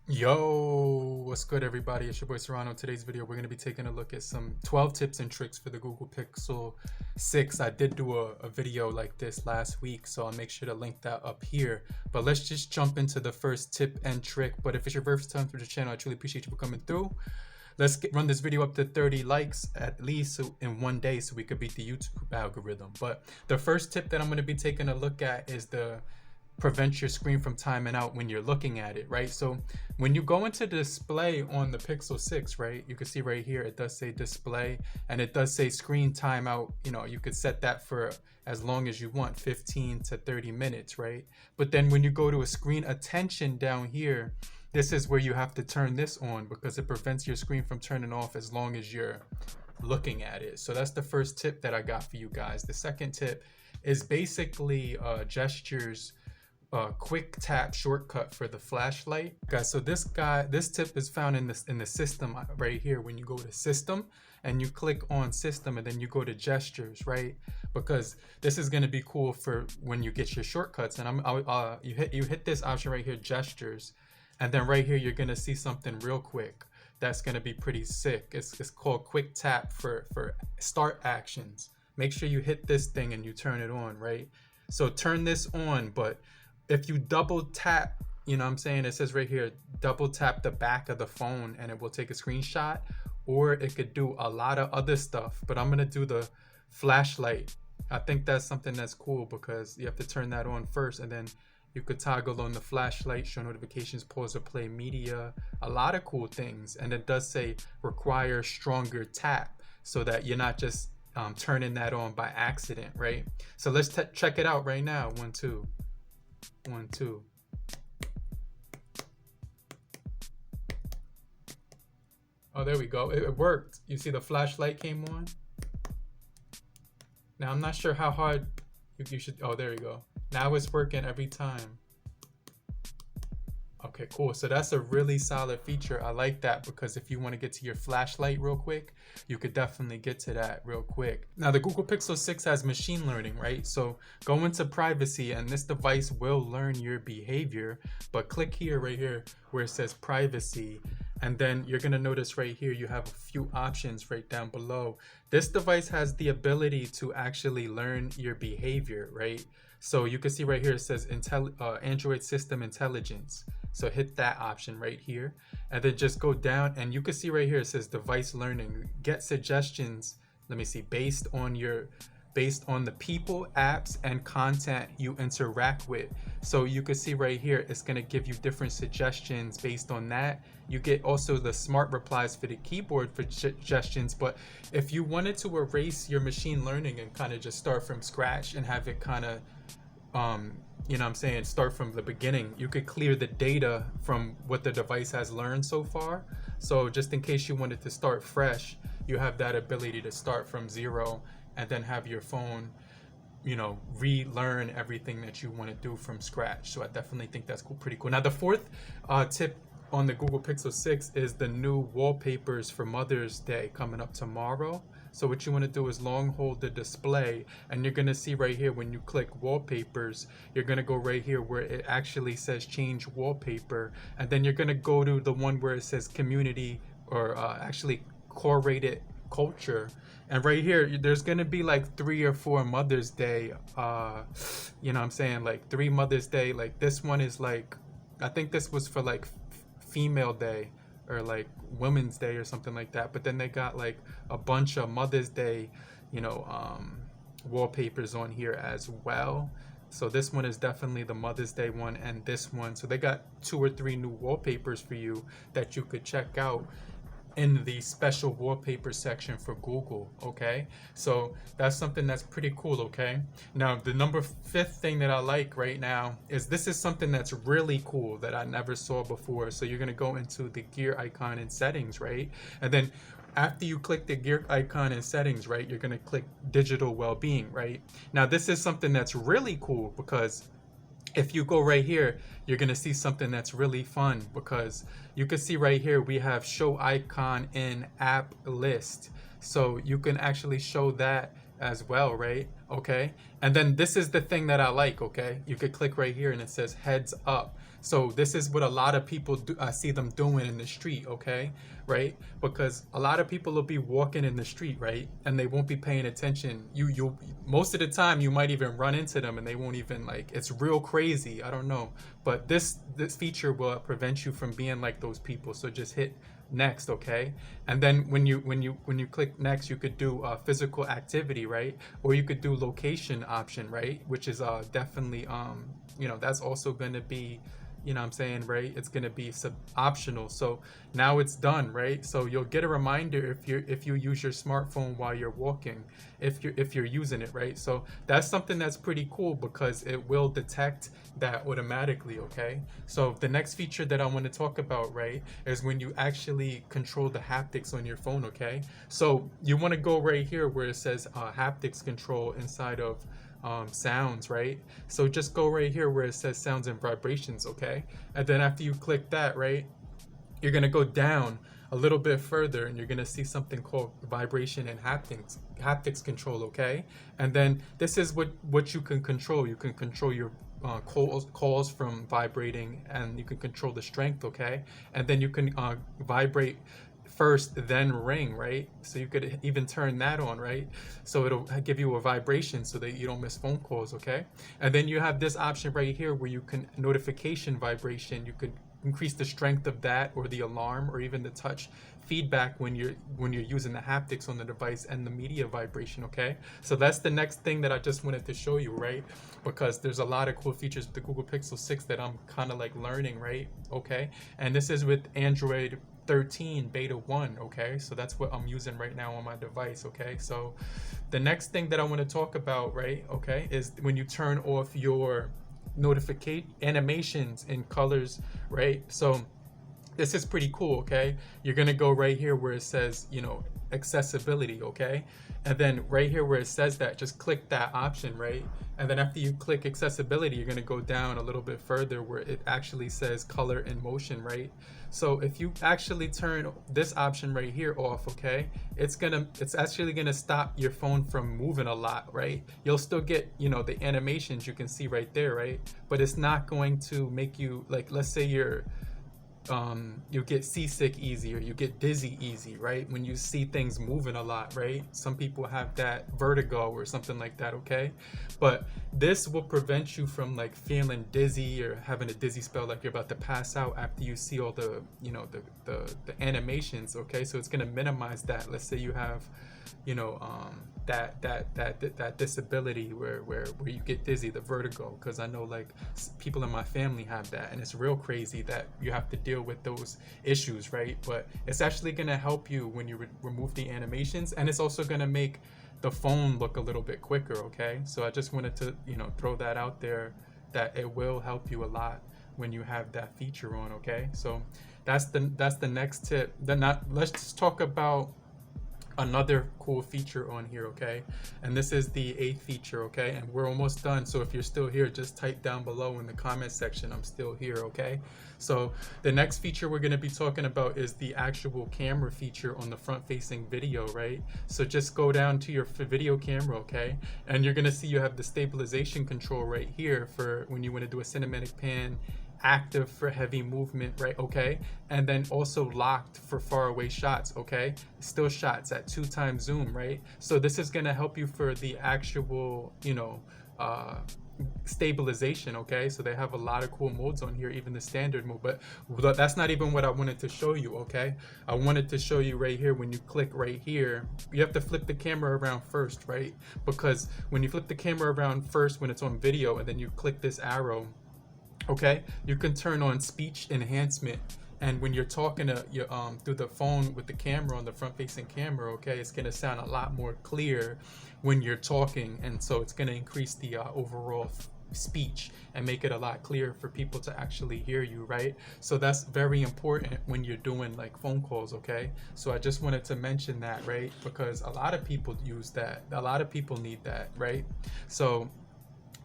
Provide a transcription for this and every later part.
Yo, what's good, everybody? It's your boy Serrano. Today's video, we're going to be taking a look at some 12 tips and tricks for the Google Pixel 6. I did do a video like this last week, so I'll make sure to link that up here. But let's just jump into the first tip and trick. But if it's your first time through the channel, I truly appreciate you for coming through. Let's run this video up to 30 likes at least in one day so we could beat the YouTube algorithm. But the first tip that I'm going to be taking a look at is the prevent your screen from timing out when you're looking at it, right? So when you go into display on the Pixel 6, right, you can see right here it does say display and it does say screen timeout. You could set that for as long as you want, 15 to 30 minutes, right? But then when you go to a screen attention down here, this is where you have to turn this on because it prevents your screen from turning off as long as you're looking at it. So that's the first tip that I got for you guys. The second tip is basically gestures, quick tap shortcut for the flashlight, guys. So this tip is found in the system right here. When you go to system and you click on system and then you go to gestures, right? Because this is going to be cool for when you get your shortcuts. And you hit this option right here, gestures, and then right here you're going to see something real quick that's going to be pretty sick. It's called quick tap for start actions. Make sure you hit this thing and you turn it on, right? So turn this on, but if you double tap, you know what I'm saying, it says right here, double tap the back of the phone and it will take a screenshot, or it could do a lot of other stuff. But I'm gonna do the flashlight. I think that's something that's cool because you have to turn that on first, and then you could toggle on the flashlight, show notifications, pause or play media, a lot of cool things. And it does say require stronger tap so that you're not just turning that on by accident, right? So let's check it out right now. 1, 2. 1, 2. Oh, there we go. It worked. You see the flashlight came on. Now I'm not sure how hard you should. Oh, there you go. Now it's working every time. Okay, cool. So that's a really solid feature. I like that because if you want to get to your flashlight real quick, you could definitely get to that real quick. Now the Google Pixel 6 has machine learning, right? So go into privacy and this device will learn your behavior, but click here, right here, where it says privacy. And then you're going to notice right here, you have a few options right down below. This device has the ability to actually learn your behavior, right? So you can see right here, it says Android system intelligence. So hit that option right here and then just go down and you can see right here, it says device learning, get suggestions. Let me see, based on the people, apps, and content you interact with. So you can see right here, it's going to give you different suggestions based on that. You get also the smart replies for the keyboard for suggestions. But if you wanted to erase your machine learning and kind of just start from scratch and have it kind of, you know what I'm saying, start from the beginning, you could clear the data from what the device has learned so far. So just in case you wanted to start fresh, you have that ability to start from zero and then have your phone, relearn everything that you want to do from scratch. So I definitely think that's cool, pretty cool. Now the fourth tip on the Google Pixel 6 is the new wallpapers for Mother's Day coming up tomorrow. So what you want to do is long hold the display and you're going to see right here when you click wallpapers, you're going to go right here where it actually says change wallpaper, and then you're going to go to the one where it says community, or actually curated culture. And right here there's gonna be like 3 or 4 Mother's Day, you know what I'm saying, like 3 Mother's Day. Like this one is like, I think this was for like female day or like women's day or something like that, but then they got like a bunch of Mother's Day wallpapers on here as well. So this one is definitely the Mother's Day one, and this one, so they got 2 or 3 new wallpapers for you that you could check out in the special wallpaper section for Google. Okay, so that's something that's pretty cool. Okay, now the fifth thing that I like right now is this is something that's really cool that I never saw before. So you're gonna go into the gear icon in settings, right? And then after you click the gear icon in settings, right, you're gonna click digital well-being, right? Now this is something that's really cool because if you go right here, you're going to see something that's really fun, because you can see right here we have show icon in app list. So you can actually show that as well, right? Okay. And then this is the thing that I like, okay? You could click right here and it says heads up. So this is what a lot of people do. I see them doing in the street, okay? Right? Because a lot of people will be walking in the street, right? And they won't be paying attention. You most of the time you might even run into them and they won't even, like, it's real crazy. I don't know. But this feature will prevent you from being like those people. So just hit next, okay? And then when you click next, you could do physical activity, right? Or you could do location option, right? Which is definitely you know, that's also going to be, you know what I'm saying, right? It's going to be optional. So now it's done, right? So you'll get a reminder if you use your smartphone while you're walking, if you're using it, right? So that's something that's pretty cool because it will detect that automatically, okay? So the next feature that I want to talk about, right, is when you actually control the haptics on your phone, okay? So you want to go right here where it says haptics control inside of sounds, right? So just go right here where it says sounds and vibrations, okay? And then after you click that, right, you're gonna go down a little bit further and you're gonna see something called vibration and haptics control, okay? And then this is what you can control. You can control your calls from vibrating, and you can control the strength, okay? And then you can vibrate first then ring, right? So you could even turn that on, right? So it'll give you a vibration so that you don't miss phone calls, okay? And then you have this option right here where you can notification vibration. You could increase the strength of that, or the alarm, or even the touch feedback when you're using the haptics on the device, and the media vibration, okay? So that's the next thing that I just wanted to show you, right? Because there's a lot of cool features with the Google Pixel 6 that I'm kind of like learning, right? Okay, and this is with Android 13 beta 1, okay? So that's what I'm using right now on my device, okay? So the next thing that I want to talk about, right, okay, is when you turn off your notification animations in colors, right? So this is pretty cool, okay? You're gonna go right here where it says, you know, accessibility, okay? And then right here where it says that, just click that option, right? And then after you click accessibility, you're gonna go down a little bit further where it actually says color and motion, right? So if you actually turn this option right here off, okay, it's actually gonna stop your phone from moving a lot, right? You'll still get, you know, the animations you can see right there, right? But it's not going to make you, like, let's say you get seasick easy, or you get dizzy easy, right? When you see things moving a lot, right? Some people have that vertigo or something like that, okay? But this will prevent you from, like, feeling dizzy or having a dizzy spell, like you're about to pass out after you see all the, you know, the animations, okay? So it's going to minimize that. Let's say you have, you know, that disability where you get dizzy, the vertigo, because I know, like, people in my family have that, and it's real crazy that you have to deal with those issues, right? But it's actually going to help you when you remove the animations, and it's also going to make the phone look a little bit quicker, okay? So I just wanted to, you know, throw that out there, that it will help you a lot when you have that feature on, okay? So that's the next tip. Let's just talk about another cool feature on here, okay? And this is the 8th feature, okay? And we're almost done, so if you're still here, just type down below in the comment section, I'm still here, okay? So the next feature we're going to be talking about is the actual camera feature on the front-facing video, right? So just go down to your video camera, okay? And you're going to see you have the stabilization control right here for when you want to do a cinematic pan, active for heavy movement, right? Okay, and then also locked for far away shots, okay? Still shots at 2x zoom, right? So this is going to help you for the actual, you know, stabilization, okay? So they have a lot of cool modes on here, even the standard mode, but that's not even what I wanted to show you, okay? I wanted to show you right here, when you click right here, you have to flip the camera around first, right? Because when you flip the camera around first when it's on video, and then you click this arrow, okay, you can turn on speech enhancement, and when you're talking to your through the phone with the camera on the front facing camera, okay, it's going to sound a lot more clear when you're talking, and so it's going to increase the overall speech and make it a lot clearer for people to actually hear you, right? So that's very important when you're doing, like, phone calls, okay? So I just wanted to mention that, right? Because a lot of people use that, a lot of people need that, right? So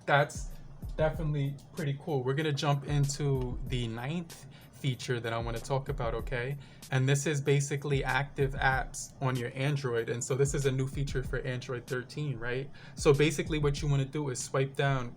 that's definitely pretty cool. We're gonna jump into the 9th feature that I want to talk about, okay? And this is basically active apps on your Android. And so this is a new feature for Android 13, right? So basically what you want to do is swipe down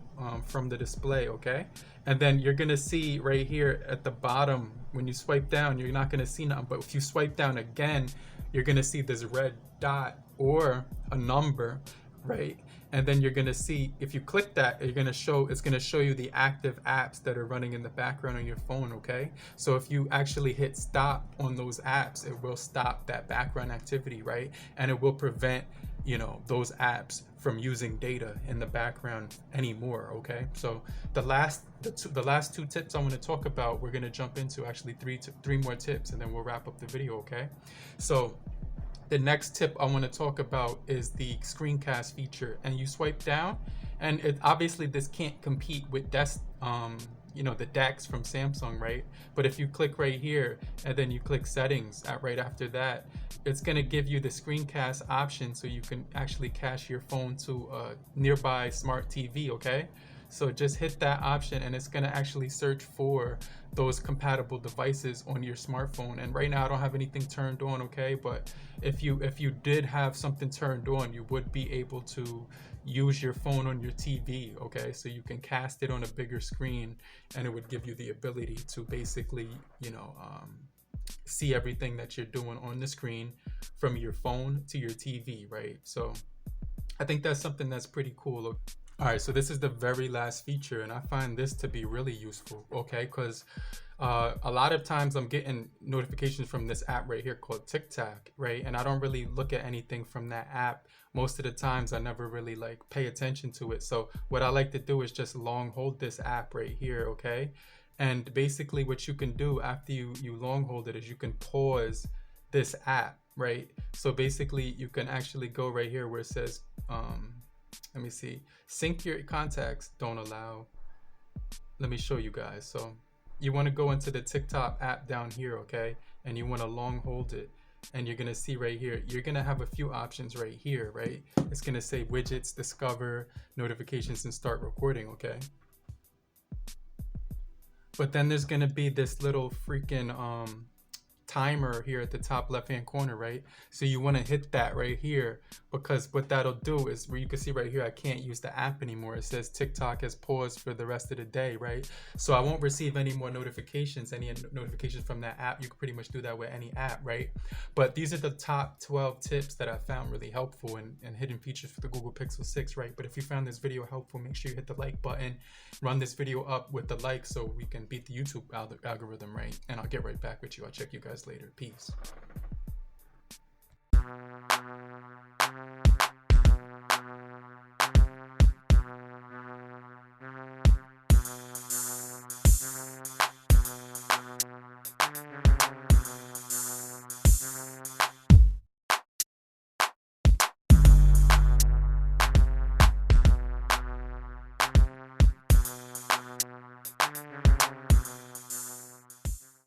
from the display, okay? And then you're going to see right here at the bottom, when you swipe down, you're not going to see nothing. But if you swipe down again, you're going to see this red dot or a number, right? And then you're going to see, if you click that, it's going to show you the active apps that are running in the background on your phone, okay? So if you actually hit stop on those apps, it will stop that background activity, right? And it will prevent, you know, those apps from using data in the background anymore, okay? So the last two tips I want to talk about, we're going to jump into actually three more tips, and then we'll wrap up the video, okay? So the next tip I want to talk about is the screencast feature. And you swipe down, and it obviously this can't compete with you know, the DeX from Samsung, right? But if you click right here and then you click settings right after that, it's going to give you the screencast option, so you can actually cast your phone to a nearby smart TV, okay? So just hit that option, and it's going to actually search for those compatible devices on your smartphone. And right now I don't have anything turned on, okay? But if you did have something turned on, you would be able to use your phone on your TV, okay? So you can cast it on a bigger screen, and it would give you the ability to basically, you know, see everything that you're doing on the screen from your phone to your TV, right? So I think that's something that's pretty cool. All right, so this is the very last feature, and I find this to be really useful, okay? Because a lot of times I'm getting notifications from this app right here called TikTok, right? And I don't really look at anything from that app. Most of the times I never really like pay attention to it. So what I like to do is just long hold this app right here, okay? And basically what you can do after you long hold it is you can pause this app, right? So basically you can actually go right here where it says, let me see, sync your contacts, don't allow. Let me show you guys. So you want to go into the TikTok app down here, okay? And you want to long hold it. And you're going to see right here, you're going to have a few options right here, right? It's going to say widgets, discover, notifications, and start recording, okay? But then there's going to be this little freaking timer here at the top left hand corner, right? So you want to hit that right here, because what that'll do is, where you can see right here, I can't use the app anymore. It says TikTok has paused for the rest of the day, right? So I won't receive any more notifications, from that app. You can pretty much do that with any app, right? But these are the top 12 tips that I found really helpful and hidden features for the Google Pixel 6, right? But if you found this video helpful, make sure you hit the like button, run this video up with the like so we can beat the YouTube algorithm, right? And I'll get right back with you. I'll check you guys later. Peace.